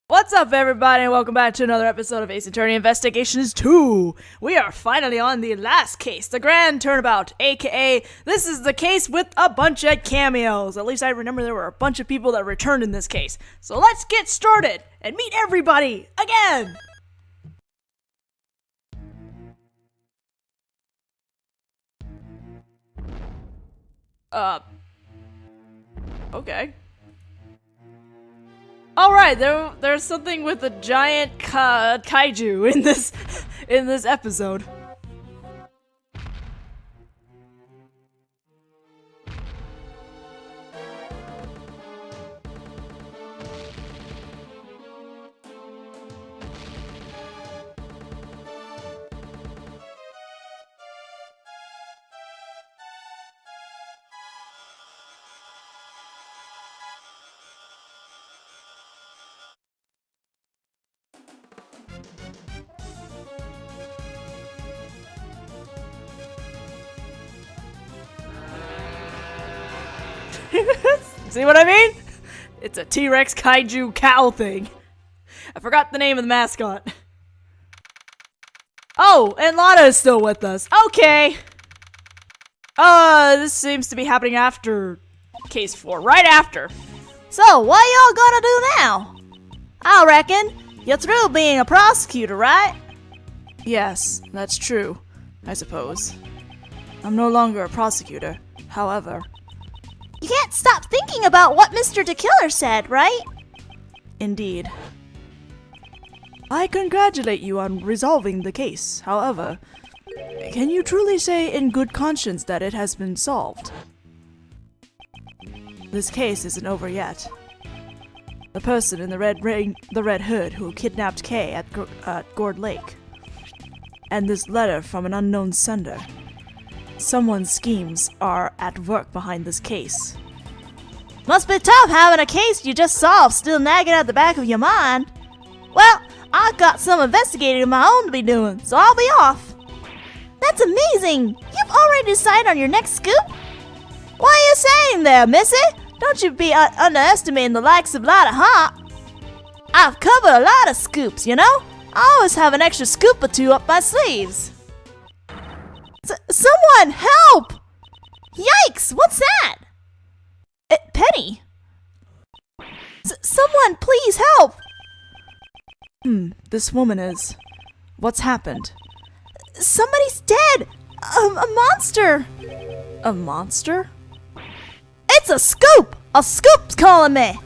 What's up, everybody, and welcome back to another episode of Ace Attorney Investigations 2. We are finally on the last case, the Grand Turnabout, aka this is the case with a bunch of cameos. At least I remember there were a bunch of people that returned in this case. So let's get started and meet everybody again! Okay. Alright, there's something with a giant kaiju in this episode. See what I mean? It's a T-Rex kaiju cow thing. I forgot the name of the mascot. Oh, and Lana is still with us. Okay. This seems to be happening after case 4. Right after. So, what y'all gonna do now? I reckon you're through being a prosecutor, right? Yes, that's true, I suppose. I'm no longer a prosecutor, however. You can't stop thinking about what Mr. DeKiller said, right? Indeed. I congratulate you on resolving the case, however. Can you truly say in good conscience that it has been solved? This case isn't over yet. The person in the red hood who kidnapped Kay at Gourd Lake. And this letter from an unknown sender. Someone's schemes are at work behind this case. Must be tough having a case you just solved still nagging at the back of your mind. Well, I've got some investigating of my own to be doing, so I'll be off. That's amazing! You've already decided on your next scoop? What are you saying there, Missy? Don't you be underestimating the likes of Lotta, huh? I've covered a lot of scoops, you know? I always have an extra scoop or two up my sleeves. Someone help! Yikes, what's that? Penny. Someone please help! This woman is... What's happened? Somebody's dead! A monster! A monster? It's a scoop! A scoop's calling me!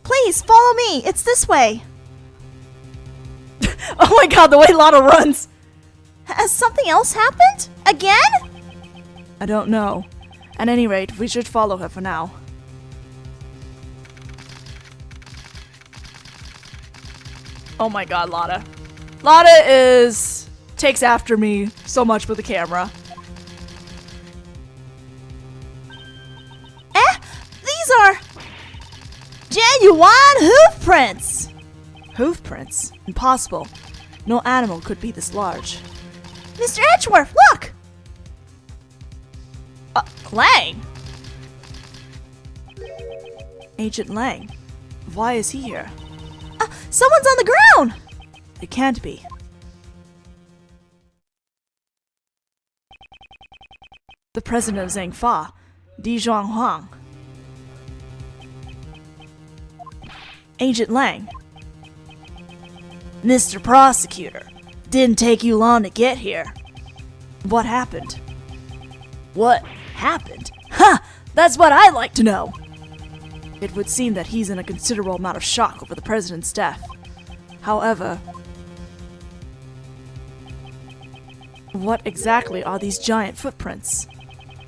Please, follow me, it's this way. Oh my god, the way Lotta runs! Has something else happened? Again? I don't know. At any rate, we should follow her for now. Oh my god, Lotta. Lotta takes after me so much with the camera. These are genuine hoof prints! Hoof prints? Impossible. No animal could be this large. Mr. Edgeworth, look! Lang? Agent Lang? Why is he here? Someone's on the ground! It can't be. The president of Zhangfa, Di Zhuanghuang. Agent Lang. Mr. Prosecutor, didn't take you long to get here. What happened? What happened? Ha! That's what I'd like to know! It would seem that he's in a considerable amount of shock over the president's death. However, what exactly are these giant footprints?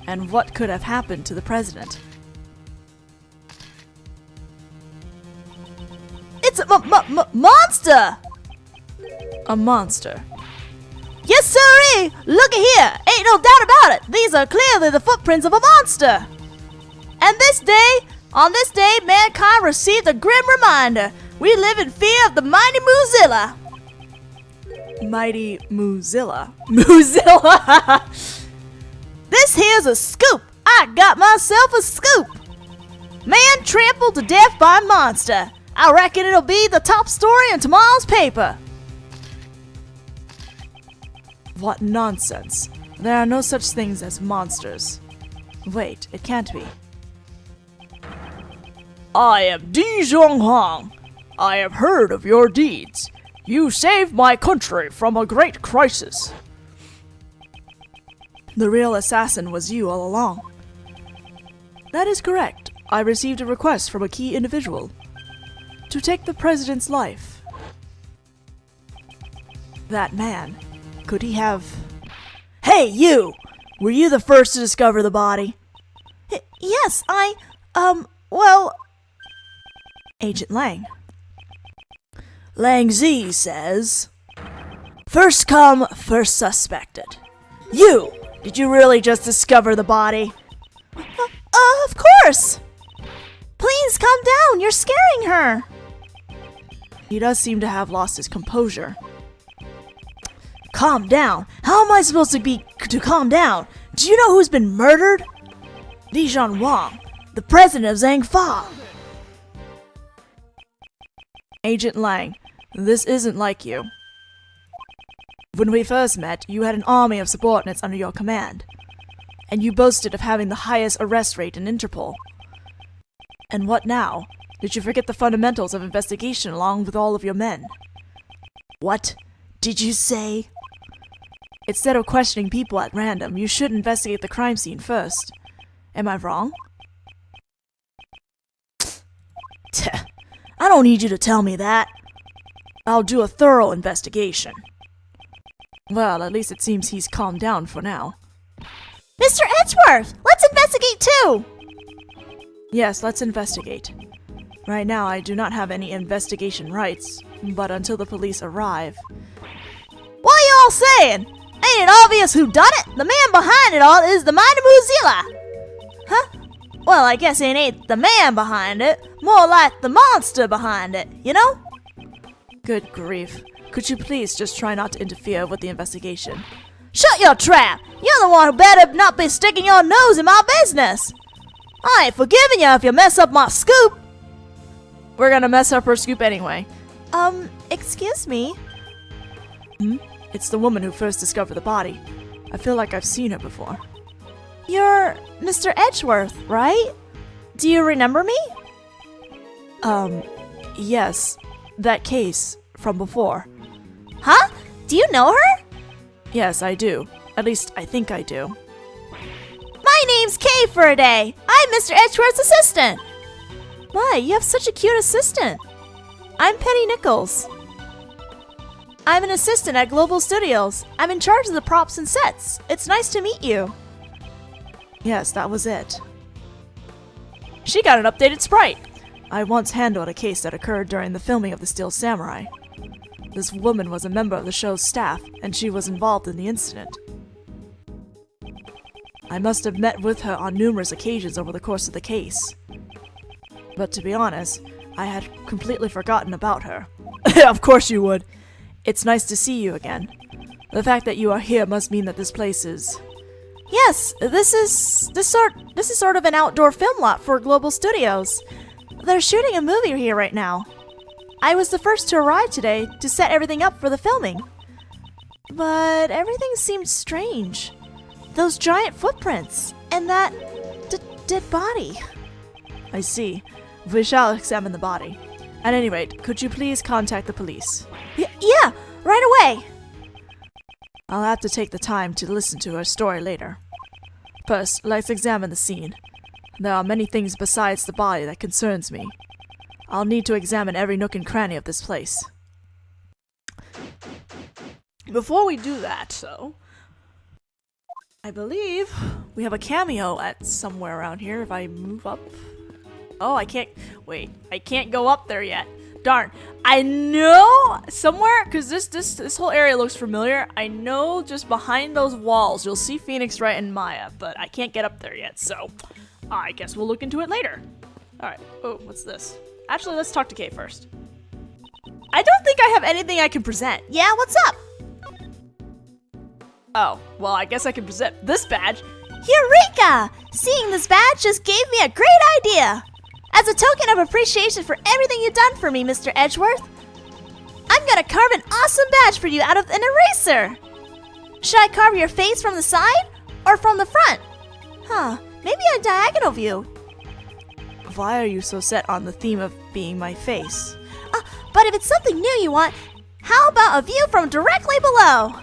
And what could have happened to the president? It's a monster! A monster? Yes, sirree! Looky here! Ain't no doubt about it! These are clearly the footprints of a monster! And on this day, mankind received a grim reminder. We live in fear of the mighty Moozilla. Mighty Moozilla? Moozilla! This here's a scoop! I got myself a scoop! Man trampled to death by monster. I reckon it'll be the top story in tomorrow's paper. What nonsense. There are no such things as monsters. Wait, it can't be. I am Di Zhonghong. I have heard of your deeds. You saved my country from a great crisis. The real assassin was you all along. That is correct. I received a request from a key individual to take the president's life. That man, could he have... Hey, you! Were you the first to discover the body? Yes, well... Agent Lang. Lang Z says... First come, first suspected. You! Did you really just discover the body? Of course! Please calm down, you're scaring her! He does seem to have lost his composure. Calm down? How am I supposed to calm down? Do you know who's been murdered? Dijon Wang, the president of Zhangfa. Agent Lang, this isn't like you. When we first met, you had an army of subordinates under your command, and you boasted of having the highest arrest rate in Interpol. And what now? Did you forget the fundamentals of investigation along with all of your men? What did you say? Instead of questioning people at random, you should investigate the crime scene first. Am I wrong? I don't need you to tell me that. I'll do a thorough investigation. Well, at least it seems he's calmed down for now. Mr. Edgeworth, let's investigate too! Yes, let's investigate. Right now, I do not have any investigation rights, but until the police arrive... What are y'all saying? Ain't it obvious who done it? The man behind it all is the mind of Moozilla! Huh? Well, I guess it ain't the man behind it, more like the monster behind it, you know? Good grief. Could you please just try not to interfere with the investigation? Shut your trap! You're the one who better not be sticking your nose in my business! I ain't forgiving you if you mess up my scoop! We're gonna mess up her scoop anyway. Excuse me? It's the woman who first discovered the body. I feel like I've seen her before. You're Mr. Edgeworth, right? Do you remember me? Yes. That case from before. Huh? Do you know her? Yes, I do. At least, I think I do. My name's Kay for a day. I'm Mr. Edgeworth's assistant. My, you have such a cute assistant. I'm Penny Nichols. I'm an assistant at Global Studios. I'm in charge of the props and sets. It's nice to meet you. Yes, that was it. She got an updated sprite. I once handled a case that occurred during the filming of The Steel Samurai. This woman was a member of the show's staff, and she was involved in the incident. I must have met with her on numerous occasions over the course of the case. But to be honest, I had completely forgotten about her. Of course you would. It's nice to see you again. The fact that you are here must mean that this place is... Yes, this is sort of an outdoor film lot for Global Studios. They're shooting a movie here right now. I was the first to arrive today to set everything up for the filming. But everything seemed strange. Those giant footprints, and that dead body. I see. We shall examine the body. At any rate, could you please contact the police? Yeah, right away. I'll have to take the time to listen to her story later. First, let's examine the scene. There are many things besides the body that concerns me. I'll need to examine every nook and cranny of this place. Before we do that, though, I believe we have a cameo at somewhere around here if I move up. Oh, I can't... Wait, I can't go up there yet. Darn. I know somewhere, because this whole area looks familiar. I know just behind those walls you'll see Phoenix Wright and Maya, but I can't get up there yet, so I guess we'll look into it later. Alright. Oh, what's this? Actually, let's talk to Kay first. I don't think I have anything I can present. Yeah, what's up? Oh, well, I guess I can present this badge. Eureka! Seeing this badge just gave me a great idea. As a token of appreciation for everything you've done for me, Mr. Edgeworth, I'm gonna carve an awesome badge for you out of an eraser. Should I carve your face from the side or from the front? Maybe a diagonal view. Why are you so set on the theme of being my face? But if it's something new you want, how about a view from directly below?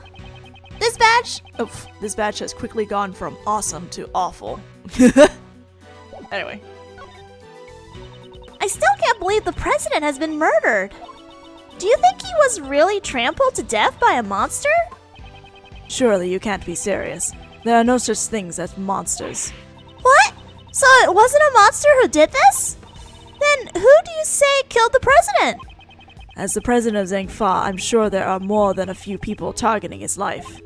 This badge has quickly gone from awesome to awful. Anyway. I still can't believe the president has been murdered. Do you think he was really trampled to death by a monster? Surely you can't be serious. There are no such things as monsters. What? So it wasn't a monster who did this? Then who do you say killed the president? As the president of Zhengfa, I'm sure there are more than a few people targeting his life.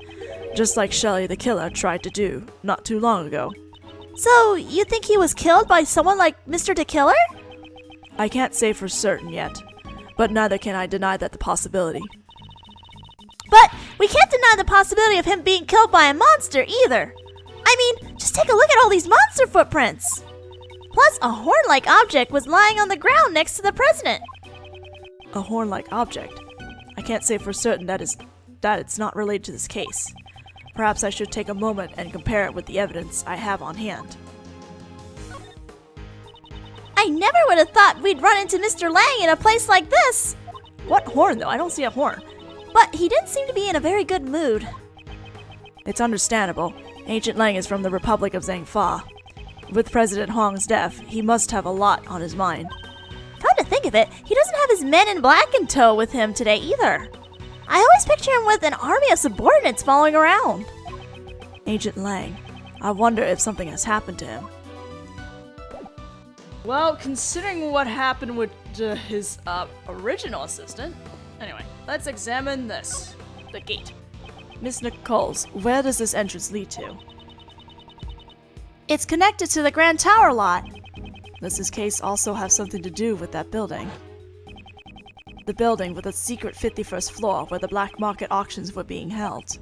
Just like Shelly the Killer tried to do, not too long ago. So you think he was killed by someone like Mr. the Killer? I can't say for certain yet, but neither can I deny that the possibility. But we can't deny the possibility of him being killed by a monster either. I mean, just take a look at all these monster footprints. Plus, a horn-like object was lying on the ground next to the president. A horn-like object? I can't say for certain that it's not related to this case. Perhaps I should take a moment and compare it with the evidence I have on hand. I never would have thought we'd run into Mr. Lang in a place like this. What horn, though? I don't see a horn. But he didn't seem to be in a very good mood. It's understandable. Ancient Lang is from the Republic of Zhengfa. With President Hong's death, he must have a lot on his mind. Come to think of it, he doesn't have his men in black in tow with him today either. I always picture him with an army of subordinates following around. Ancient Lang. I wonder if something has happened to him. Well, considering what happened with his original assistant... Anyway, let's examine this. The gate. Miss Nichols, where does this entrance lead to? It's connected to the Grand Tower lot. Does this case also have something to do with that building? The building with a secret 51st floor where the black market auctions were being held.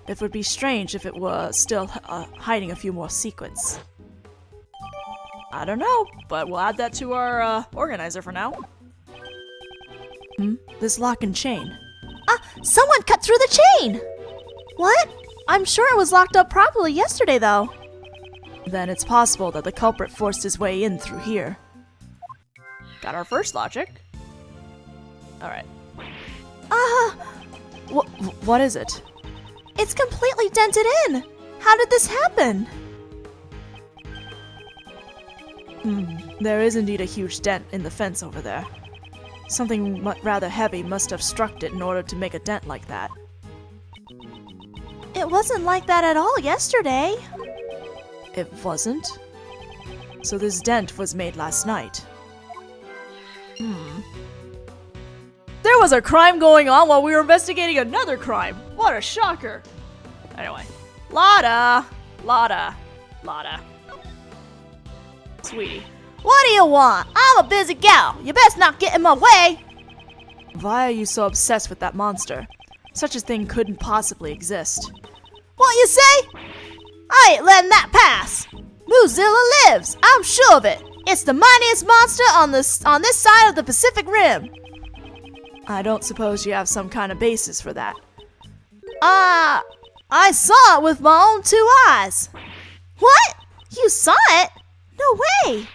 It would be strange if it were still hiding a few more secrets. I don't know, but we'll add that to our organizer for now. This lock and chain. Someone cut through the chain! What? I'm sure it was locked up properly yesterday, though. Then it's possible that the culprit forced his way in through here. Got our first logic. Alright. What is it? It's completely dented in! How did this happen? There is indeed a huge dent in the fence over there. Something rather heavy must have struck it in order to make a dent like that. It wasn't like that at all yesterday. It wasn't? So this dent was made last night. There was a crime going on while we were investigating another crime. What a shocker. Anyway. Lotta. Sweetie. What do you want? I'm a busy gal. You best not get in my way. Why are you so obsessed with that monster? Such a thing couldn't possibly exist. What you say? I ain't letting that pass. Moozilla lives. I'm sure of it. It's the mightiest monster on this side of the Pacific Rim. I don't suppose you have some kind of basis for that. I saw it with my own 2 eyes. What? You saw it? No way.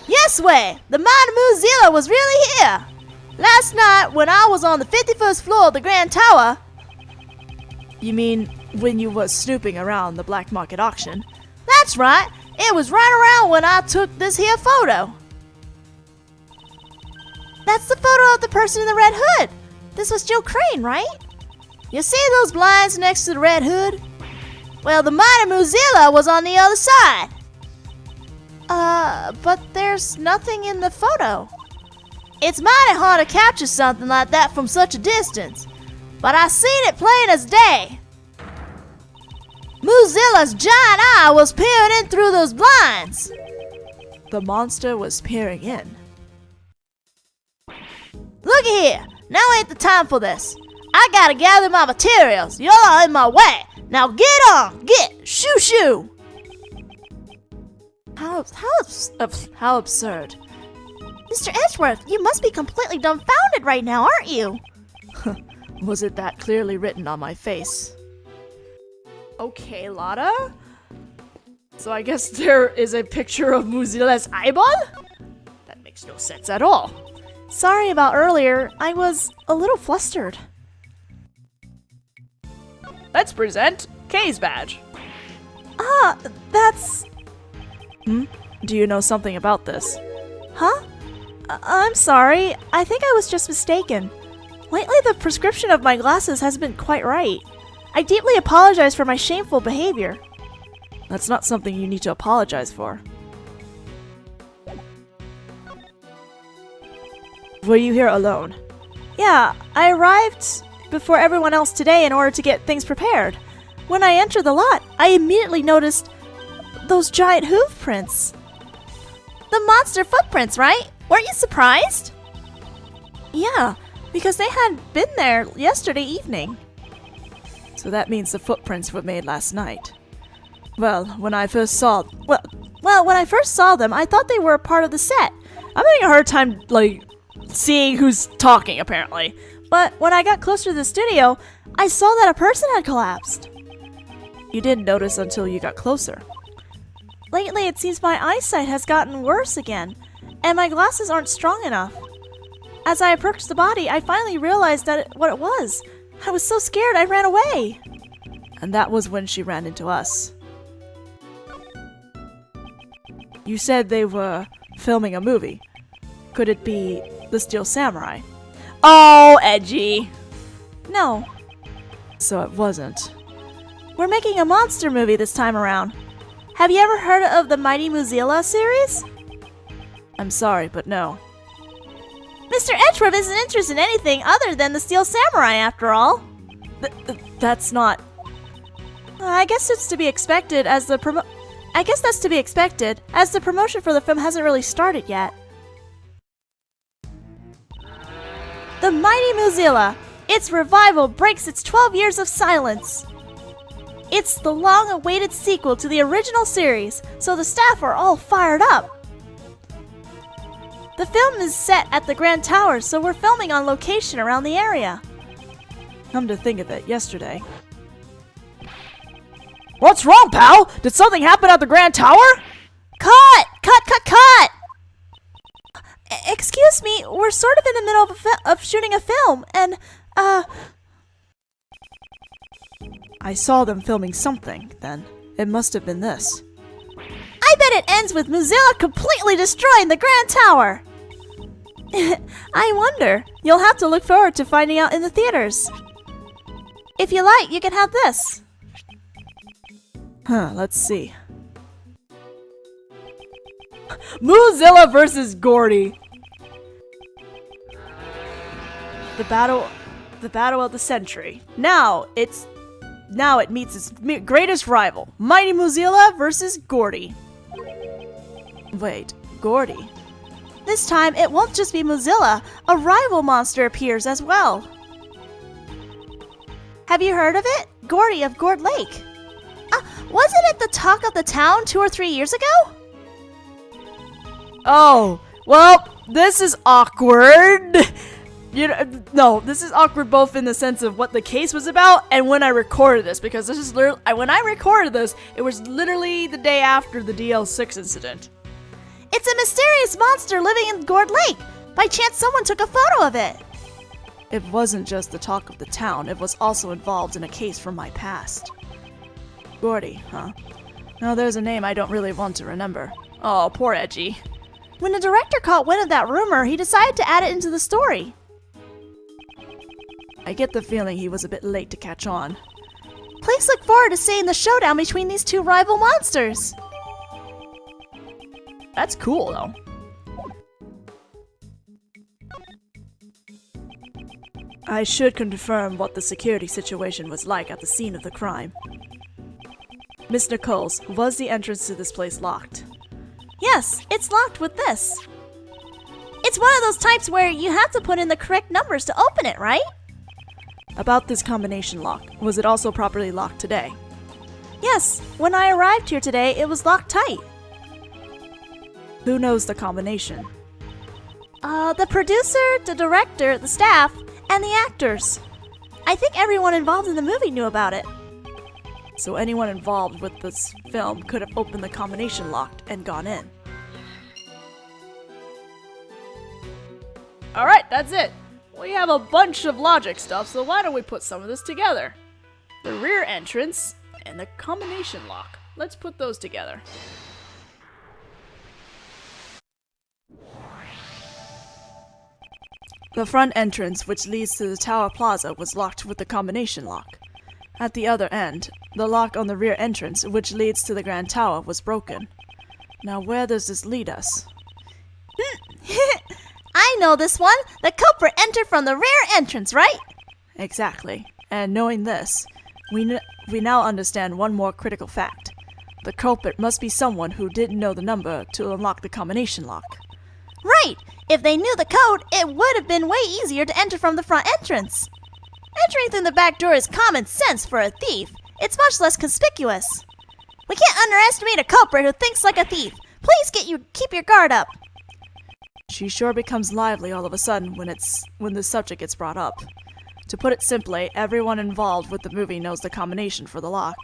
Yes way. The mighty Moozilla was really here. Last night when I was on the 51st floor of the Grand Tower. You mean when you was snooping around the black market auction? That's right. It was right around when I took this here photo. That's the photo of the person in the red hood. This was Joe Crane, right? You see those blinds next to the red hood? Well, the mighty Moozilla was on the other side. But there's nothing in the photo. It's mighty hard to capture something like that from such a distance. But I seen it plain as day. Moozilla's giant eye was peering in through those blinds. The monster was peering in. Looky here. Now ain't the time for this. I gotta gather my materials. Y'all are in my way. Now get on. Get. Shoo shoo. How absurd. Mr. Edgeworth, you must be completely dumbfounded right now, aren't you? Was it that clearly written on my face? Okay, Lotta. So I guess there is a picture of Moozilla's eyeball? That makes no sense at all. Sorry about earlier. I was a little flustered. Let's present Kay's badge. Ah, that's... Do you know something about this? Huh? I'm sorry. I think I was just mistaken. Lately, the prescription of my glasses has been quite right. I deeply apologize for my shameful behavior. That's not something you need to apologize for. Were you here alone? Yeah, I arrived before everyone else today in order to get things prepared. When I entered the lot, I immediately noticed those giant hoof prints. The monster footprints, right? Weren't you surprised? Yeah, because they had been there yesterday evening. So that means the footprints were made last night. Well, when I first saw when I first saw them, I thought they were a part of the set. I'm having a hard time, seeing who's talking, apparently. But when I got closer to the studio, I saw that a person had collapsed. You didn't notice until you got closer. Lately, it seems my eyesight has gotten worse again, and my glasses aren't strong enough. As I approached the body, I finally realized what it was. I was so scared I ran away. And that was when she ran into us. You said they were filming a movie. Could it be The Steel Samurai? Oh, edgy! No. So it wasn't. We're making a monster movie this time around. Have you ever heard of the Mighty Moozilla series? I'm sorry, but no. Mr. Edgeworth isn't interested in anything other than the Steel Samurai, after all. That's not... I guess it's to be expected as the promotion for the film hasn't really started yet. The Mighty Moozilla! Its revival breaks its 12 years of silence! It's the long-awaited sequel to the original series, so the staff are all fired up. The film is set at the Grand Tower, so we're filming on location around the area. Come to think of it, yesterday... What's wrong, pal? Did something happen at the Grand Tower? Cut! Excuse me, we're sort of in the middle of shooting a film, and, I saw them filming something, then. It must have been this. I bet it ends with Moozilla completely destroying the Grand Tower! I wonder. You'll have to look forward to finding out in the theaters. If you like, you can have this. Let's see. Moozilla versus Gordy. The battle of the century. Now it meets its greatest rival, Mighty Moozilla versus Gordy. Wait, Gordy? This time, it won't just be Moozilla. A rival monster appears as well. Have you heard of it? Gordy of Gourd Lake. Wasn't it the talk of the town 2 or 3 years ago? Oh, well, this is awkward. No, this is awkward both in the sense of what the case was about and when I recorded this, because this is literally, when I recorded this, it was literally the day after the DL6 incident. It's a mysterious monster living in Gourd Lake. By chance, someone took a photo of it. It wasn't just the talk of the town, it was also involved in a case from my past. Gordy, huh? Now there's a name I don't really want to remember. Oh, poor Edgy. When the director caught wind of that rumor, he decided to add it into the story. I get the feeling he was a bit late to catch on. Please look forward to seeing the showdown between these two rival monsters. That's cool, though. I should confirm what the security situation was like at the scene of the crime. Miss Nichols, was the entrance to this place locked? Yes, it's locked with this. It's one of those types where you have to put in the correct numbers to open it, right? About this combination lock, was it also properly locked today? Yes, when I arrived here today, it was locked tight. Who knows the combination? The producer, the director, the staff, and the actors. I think everyone involved in the movie knew about it. So anyone involved with this film could have opened the combination lock and gone in. Alright, that's it. We have a bunch of logic stuff, so why don't we put some of this together? The rear entrance and the combination lock. Let's put those together. The front entrance, which leads to the Tower Plaza, was locked with the combination lock. At the other end, the lock on the rear entrance, which leads to the Grand Tower, was broken. Now where does this lead us? I know this one! The culprit entered from the rear entrance, right? Exactly. And knowing this, we now understand one more critical fact. The culprit must be someone who didn't know the number to unlock the combination lock. Right! If they knew the code, it would have been way easier to enter from the front entrance. Entering through the back door is common sense for a thief. It's much less conspicuous. We can't underestimate a culprit who thinks like a thief. Please keep your guard up. She sure becomes lively all of a sudden when the subject gets brought up. To put it simply, everyone involved with the movie knows the combination for the lock.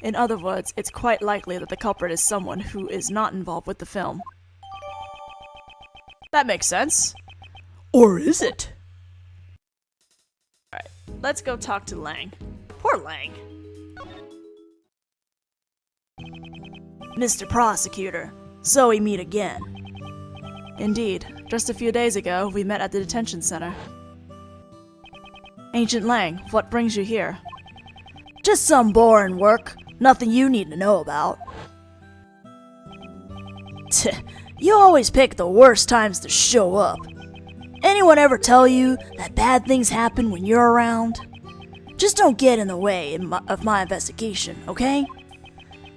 In other words, it's quite likely that the culprit is someone who is not involved with the film. That makes sense. Or is it? Alright, let's go talk to Lang. Poor Lang. Mr. Prosecutor, so we meet again. Indeed, just a few days ago, we met at the detention center. Agent Lang, what brings you here? Just some boring work. Nothing you need to know about. You always pick the worst times to show up. Anyone ever tell you that bad things happen when you're around? Just don't get in the way of my investigation, okay?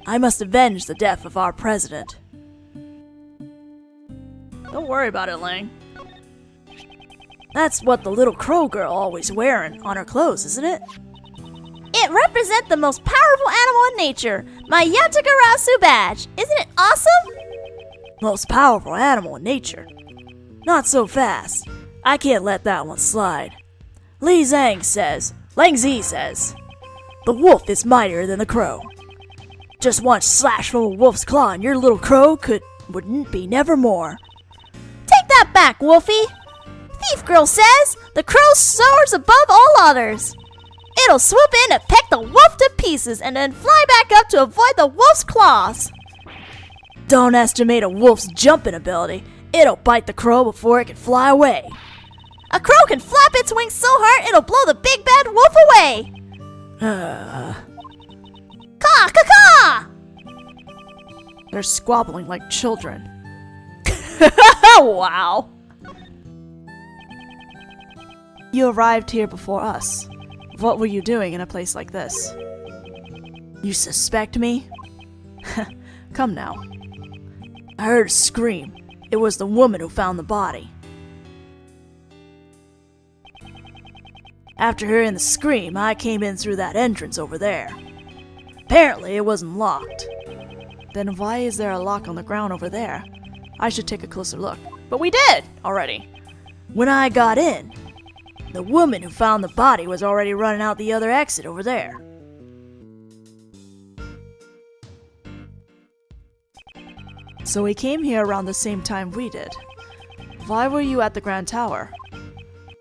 I must avenge the death of our president. Don't worry about it, Lang. That's what the little crow girl always wearing on her clothes, isn't it? It represents the most powerful animal in nature, my Yatagarasu badge. Isn't it awesome? Most powerful animal in nature. Not so fast. I can't let that one slide. Lang Zi says, the wolf is mightier than the crow. Just one slash from a wolf's claw and your little crow wouldn't be nevermore. Take that back, Wolfie! Thief Girl says the crow soars above all others. It'll swoop in and peck the wolf to pieces and then fly back up to avoid the wolf's claws. Don't estimate a wolf's jumping ability. It'll bite the crow before it can fly away. A crow can flap its wings so hard it'll blow the big bad wolf away. Caw, caw, caw! They're squabbling like children. Wow. You arrived here before us. What were you doing in a place like this? You suspect me? Come now. I heard a scream. It was the woman who found the body. After hearing the scream, I came in through that entrance over there. Apparently, it wasn't locked. Then why is there a lock on the ground over there? I should take a closer look. But we did already. When I got in, the woman who found the body was already running out the other exit over there. So he came here around the same time we did. Why were you at the Grand Tower?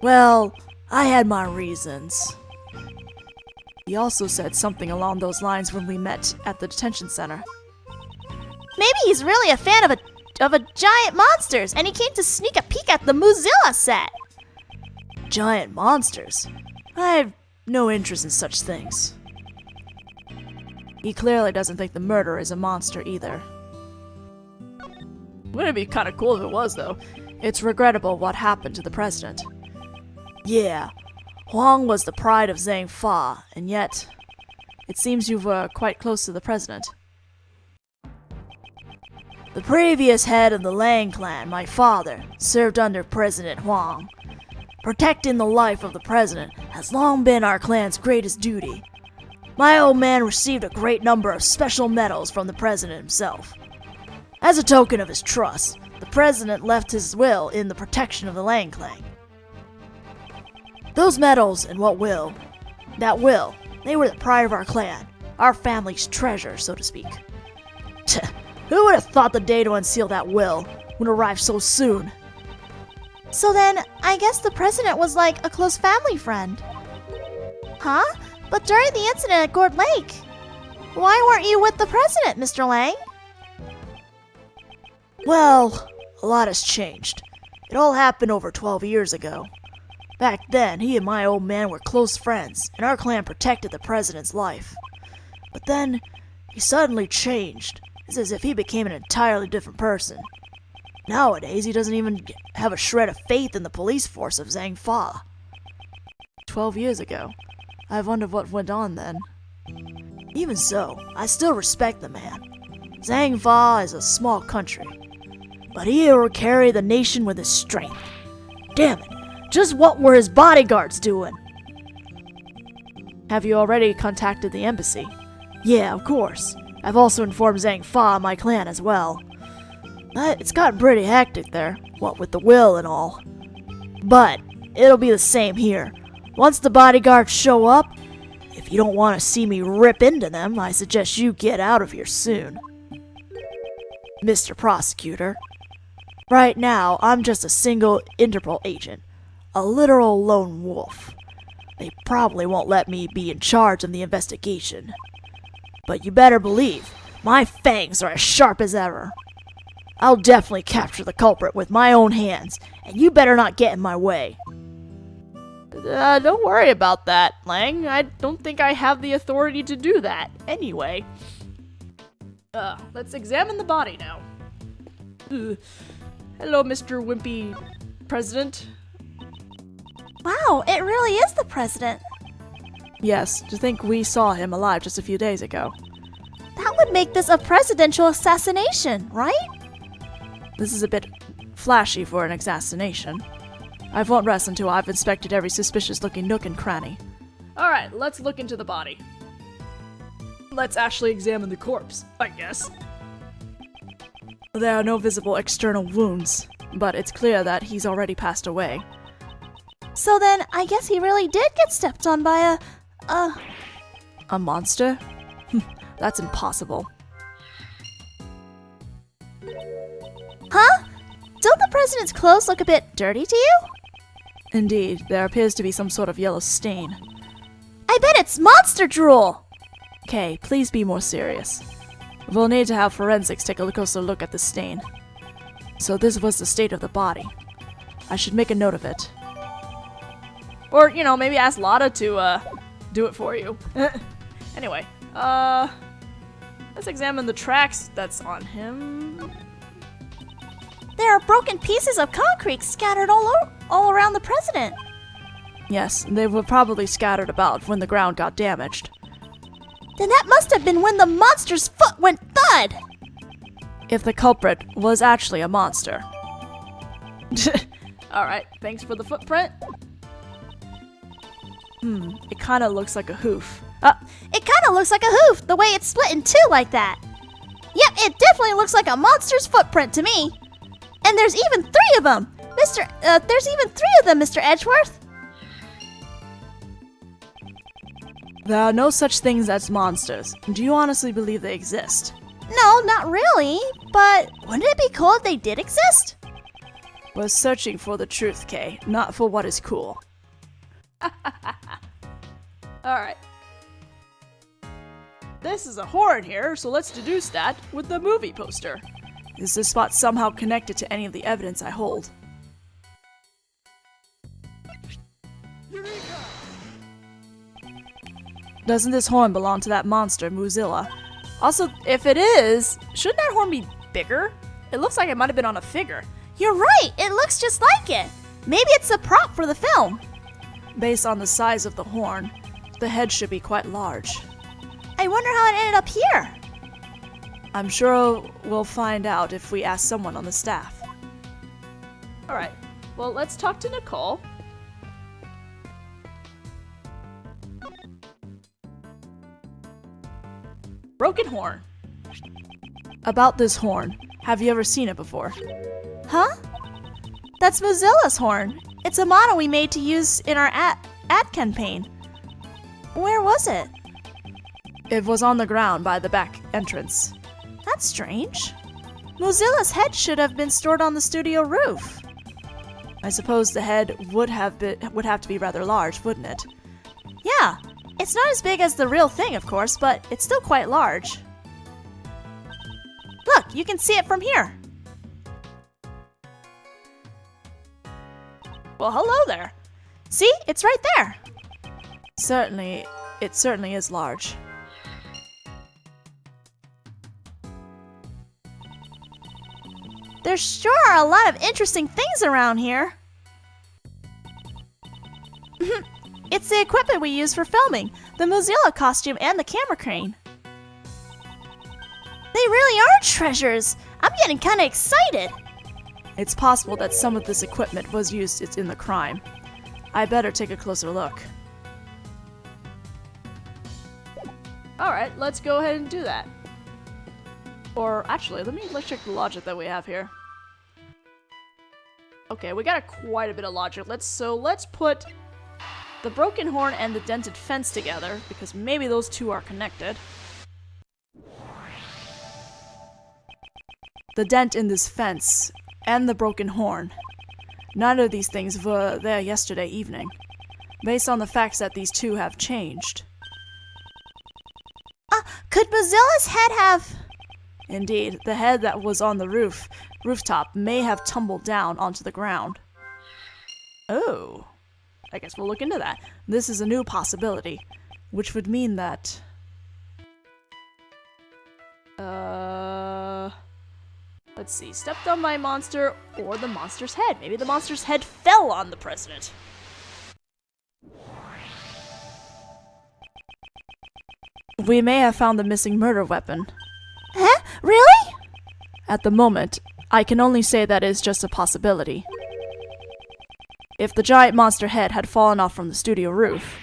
Well, I had my reasons. He also said something along those lines when we met at the detention center. Maybe he's really a fan of a giant monsters, and he came to sneak a peek at the Moozilla set. Giant monsters? I have no interest in such things. He clearly doesn't think the murderer is a monster either. Wouldn't it be kind of cool if it was, though? It's regrettable what happened to the president. Yeah, Huang was the pride of Zhang Fa, and yet it seems you were quite close to the president. The previous head of the Lang clan, my father, served under President Huang. Protecting the life of the president has long been our clan's greatest duty. My old man received a great number of special medals from the president himself. As a token of his trust, The president left his will in the protection of the Lang clan. Those medals and that will, they were the pride of our clan, our family's treasure, so to speak. Who would have thought the day to unseal that will would arrive so soon? So then, I guess the president was like a close family friend. Huh? But during the incident at Gourd Lake, why weren't you with the president, Mr. Lang? Well, a lot has changed. It all happened over 12 years ago. Back then, he and my old man were close friends, and our clan protected the president's life. But then, he suddenly changed. It's as if he became an entirely different person. Nowadays, he doesn't even have a shred of faith in the police force of Zhang Fa. 12 years ago. I wonder what went on then. Even so, I still respect the man. Zhang Fa is a small country, but he will carry the nation with his strength. Damn it, just what were his bodyguards doing? Have you already contacted the embassy? Yeah, of course. I've also informed Zhang Fa, my clan, as well. It's gotten pretty hectic there, what with the will and all. But it'll be the same here. Once the bodyguards show up, if you don't want to see me rip into them, I suggest you get out of here soon. Mr. Prosecutor, right now I'm just a single Interpol agent, a literal lone wolf. They probably won't let me be in charge of the investigation. But you better believe, my fangs are as sharp as ever. I'll definitely capture the culprit with my own hands, and you better not get in my way. Don't worry about that, Lang. I don't think I have the authority to do that, anyway. Let's examine the body now. Hello, Mr. Wimpy President. Wow, it really is the president. Yes, to think we saw him alive just a few days ago. That would make this a presidential assassination, right? This is a bit flashy for an assassination. I won't rest until I've inspected every suspicious-looking nook and cranny. Alright, let's look into the body. Let's actually examine the corpse, I guess. There are no visible external wounds, but it's clear that he's already passed away. So then, I guess he really did get stepped on by a monster? That's impossible. Huh? Don't the president's clothes look a bit dirty to you? Indeed, there appears to be some sort of yellow stain. I bet it's monster drool! Okay, please be more serious. We'll need to have forensics take a closer look at the stain. So this was the state of the body. I should make a note of it. Or, maybe ask Lotta to, do it for you. Anyway, let's examine the tracks that's on him. There are broken pieces of concrete scattered all around the president. Yes, they were probably scattered about when the ground got damaged. Then that must have been when the monster's foot went thud! If the culprit was actually a monster. Alright, thanks for the footprint. It kinda looks like a hoof. It kinda looks like a hoof, the way it's split in two like that. Yep, it definitely looks like a monster's footprint to me. And there's even three of them! There's even three of them, Mr. Edgeworth! There are no such things as monsters. Do you honestly believe they exist? No, not really. But wouldn't it be cool if they did exist? We're searching for the truth, Kay, not for what is cool. Alright. This is a horn here, so let's deduce that with the movie poster. Is this spot somehow connected to any of the evidence I hold? Doesn't this horn belong to that monster, Moozilla? Also, if it is, shouldn't that horn be bigger? It looks like it might have been on a figure. You're right, it looks just like it. Maybe it's a prop for the film. Based on the size of the horn, the head should be quite large. I wonder how it ended up here. I'm sure we'll find out if we ask someone on the staff. Alright, well, let's talk to Nicole. Broken horn. About this horn, Have you ever seen it before? Huh? That's Moozilla's horn. It's a model we made to use in our ad campaign. Where was it? It was on the ground by the back entrance. That's strange. Moozilla's head should have been stored on the studio roof. I suppose the head would have to be rather large, wouldn't it? Yeah, it's not as big as the real thing, of course, but it's still quite large. Look, you can see it from here. Well, hello there. See, it's right there. It certainly is large. There sure are a lot of interesting things around here. It's the equipment we use for filming, the Moozilla costume and the camera crane. They really are treasures. I'm getting kind of excited. It's possible that some of this equipment was used in the crime. I better take a closer look. Alright, let's go ahead and do that. Or actually, let's check the logic that we have here. Okay, we got quite a bit of logic. Let's put the broken horn and the dented fence together, because maybe those two are connected. The dent in this fence and the broken horn. None of these things were there yesterday evening, based on the facts that these two have changed. Could Moozilla's head have... Indeed, the head that was on the rooftop may have tumbled down onto the ground. Oh, I guess we'll look into that. This is a new possibility, which would mean that... Let's see, stepped on my monster or the monster's head. Maybe the monster's head fell on the president. We may have found the missing murder weapon. Huh? Really? At the moment, I can only say that is just a possibility. If the giant monster head had fallen off from the studio roof...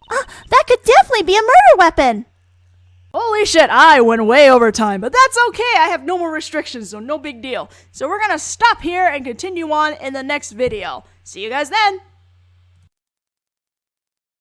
That could definitely be a murder weapon! Holy shit, I went way over time, but that's okay. I have no more restrictions, so no big deal. So we're gonna stop here and continue on in the next video. See you guys then!